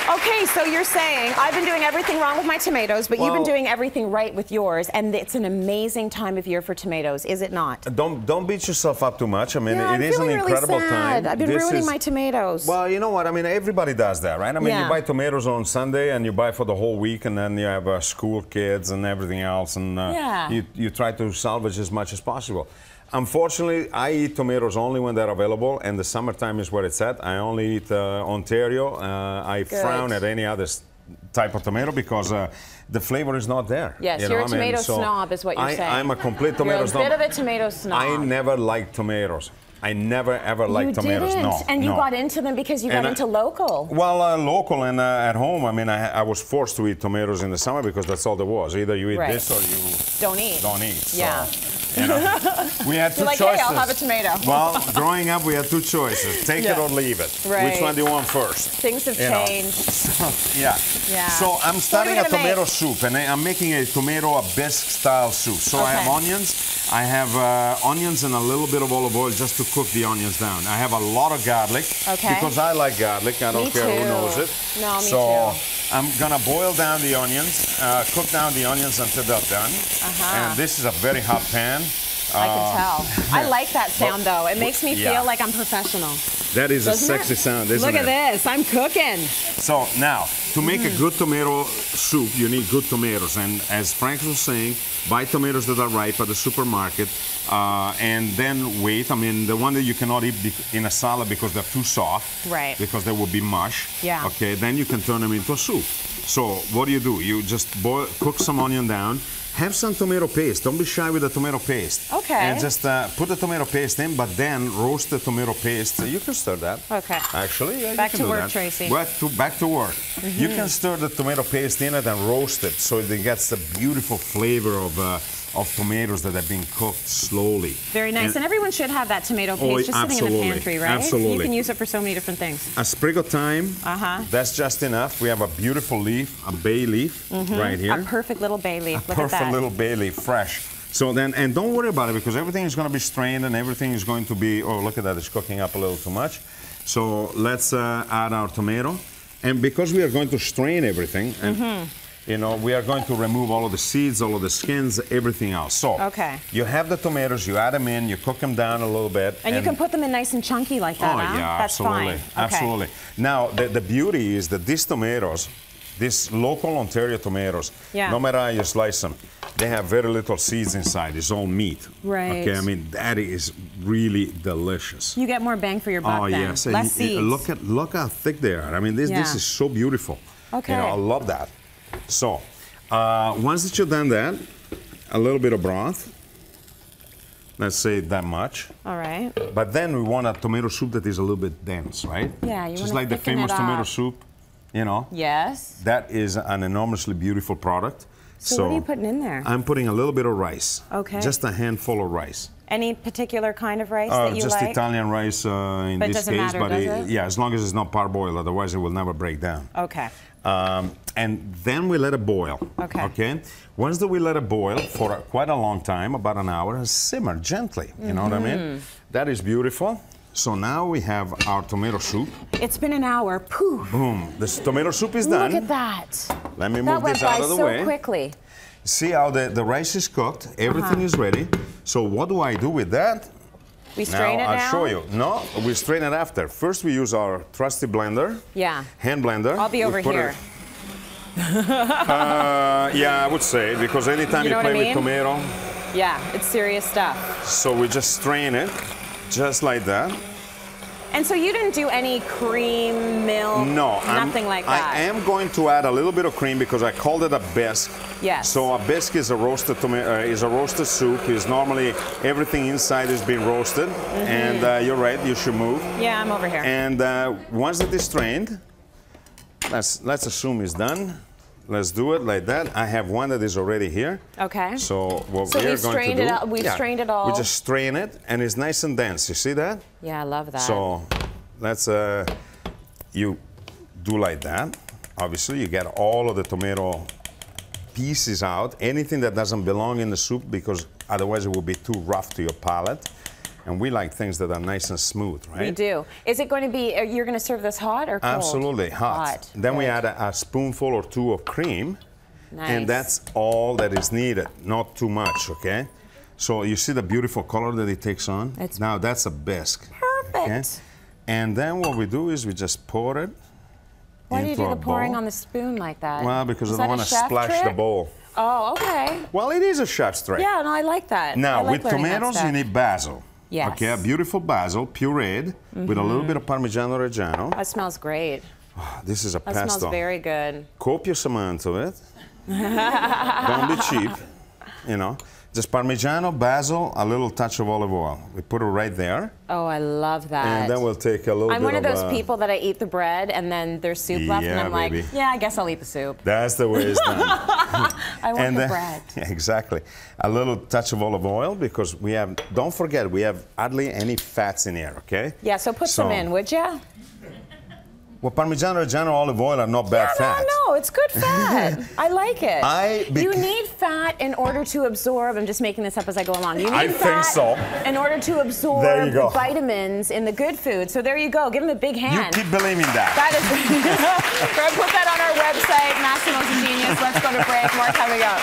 Okay, so you're saying I've been doing everything wrong with my tomatoes, but you've been doing everything right with yours, and it's an amazing time of year for tomatoes, is it not? Don't beat yourself up too much. I mean, Yeah, it is an incredible time. I've been ruining my tomatoes. Well, you know what? I mean, everybody does that, right? I mean, you buy tomatoes on Sunday, and you buy for the whole week, and then you have school kids and everything else, and you try to salvage as much as possible. Unfortunately, I eat tomatoes only when they're available, and the summertime is where it's at. I only eat Ontario. I frown at any other type of tomato because the flavor is not there. Yes, you're a tomato snob is what you're saying. I'm a complete tomato snob. You're a bit of a tomato snob. I never liked tomatoes. I never ever liked tomatoes. No, and you got into them because you got into local. Well, local and at home. I mean, I was forced to eat tomatoes in the summer because that's all there was. Either you eat this or you don't eat. Don't eat. Yeah. So, you know, we had two choices. Hey, I'll have a tomato. Well, growing up, we had two choices: take it or leave it. Right. Which one do you want first? Things have changed. Yeah. So I'm starting a tomato soup, and I'm making a bisque style soup. So I have onions. I have onions and a little bit of olive oil just to cook the onions down. I have a lot of garlic because I like garlic. I don't care who knows it. No, me too. I'm gonna boil down the onions, cook down the onions until they're done. And this is a very hot pan. I can tell. I like that sound though. It makes me feel like I'm professional. That is a sexy sound, isn't it? Look at this. I'm cooking. So now, to make a good tomato soup, you need good tomatoes. And as Frank was saying, buy tomatoes that are ripe at the supermarket and then wait. I mean, the one that you cannot eat in a salad because they're too soft. Right. Because they will be mush. Yeah. Okay, then you can turn them into a soup. So what do? You just cook some onion down. Have some tomato paste. Don't be shy with the tomato paste. Okay. And just put the tomato paste in, but then roast the tomato paste. You can stir that. Okay. Actually, yeah, back you can to do work, that. Tracy. Back to work. You can stir the tomato paste in it and roast it so it gets the beautiful flavor of tomatoes that have been cooked slowly. Very nice. And everyone should have that tomato paste just sitting in the pantry, right? Absolutely. You can use it for so many different things. A sprig of thyme. That's just enough. We have a beautiful leaf, a bay leaf right here. A perfect little bay leaf. Look at that. Perfect little bay leaf, fresh. So then, and don't worry about it because everything is going to be strained and everything is going to be, oh, look at that, it's cooking up a little too much. So let's add our tomato. And because we are going to strain everything, and you know, we are going to remove all of the seeds, all of the skins, everything else. So, you have the tomatoes, you add them in, you cook them down a little bit. And you can put them in nice and chunky like that, yeah, That's absolutely, absolutely. Now, the beauty is that these tomatoes, these local Ontario tomatoes, no matter how you slice them, they have very little seeds inside. It's all meat. Right. Okay, I mean, that is really delicious. You get more bang for your buck then. Yes. Less seeds. Look how thick they are. I mean, this is so beautiful. Okay. You know, I love that. So, once that you've done that, a little bit of broth. Let's say that much. All right. But then we want a tomato soup that is a little bit dense, right? Yeah, you just like the famous tomato soup, you know? Yes. That is an enormously beautiful product. So what are you putting in there? I'm putting a little bit of rice. Okay. Just a handful of rice. Any particular kind of rice that you just like? Italian rice in this case. Matter, does it? Yeah, as long as it's not parboiled, otherwise it will never break down. Okay. And then we let it boil. Okay. Once that we let it boil for quite a long time, about an hour, simmer gently. You know what I mean? That is beautiful. So now we have our tomato soup. It's been an hour. Poof. Boom. This tomato soup is done. Look at that. Let me move this out of the way. That went by so quickly. See how the rice is cooked. Everything is ready. So what do I do with that? We strain it now? I'll show you. No, we strain it after. First we use our trusty blender. Yeah. Hand blender. I'll be over here. Yeah, I would say, because anytime you play with tomato. Yeah, it's serious stuff. So we just strain it, just like that. And so you didn't do any cream, milk, nothing like that? I am going to add a little bit of cream because I called it a bisque. Yes. So a bisque is a roasted soup. Is normally everything inside is being roasted. And you're right, you should move. Yeah, I'm over here. And once it is strained, let's assume it's done. Let's do it like that. I have one that is already here. Okay. So what we're going to do... We've strained it all. We just strain it, and it's nice and dense. You see that? Yeah, I love that. So let's... you do like that. Obviously, you get all of the tomato pieces out. Anything that doesn't belong in the soup, because otherwise it will be too rough to your palate. And we like things that are nice and smooth, right? We do. Is it going to be, you're going to serve this hot or cold? Absolutely, hot. Then we add a spoonful or two of cream. Nice. And that's all that is needed, not too much, okay? So you see the beautiful color that it takes on? Now that's a bisque. Perfect. Okay? And then what we do is we just pour it. Why do you do the pouring on the spoon like that? Well, because I don't want to splash the bowl. Oh, okay. Well, it is a chef's trick. Yeah, no, I like that. Now, with tomatoes, you need basil. Yes. Okay, a beautiful basil, pureed, with a little bit of Parmigiano Reggiano. That smells great. Oh, this is a pesto. That smells very good. Copious amount of it. Don't be cheap, you know. Just Parmigiano, basil, a little touch of olive oil. We put it right there. Oh, I love that. And then we'll take a little bit of... I'm one of those people that I eat the bread and then there's soup left and I'm like, yeah, I guess I'll eat the soup. That's the way it's done. I want the bread. Yeah, exactly. A little touch of olive oil because we have, don't forget, we have hardly any fats in here, okay? Yeah, so put some in, would you? Well, Parmigiano Reggiano, olive oil are not bad fat. No, it's good fat. I like it. You need fat in order to absorb, I'm just making this up as I go along. You need fat in order to absorb the vitamins in the good food. So there you go. Give him a big hand. You keep believing that. That is. We're going to put that on our website. Massimo's a genius. Let's go to break. More coming up.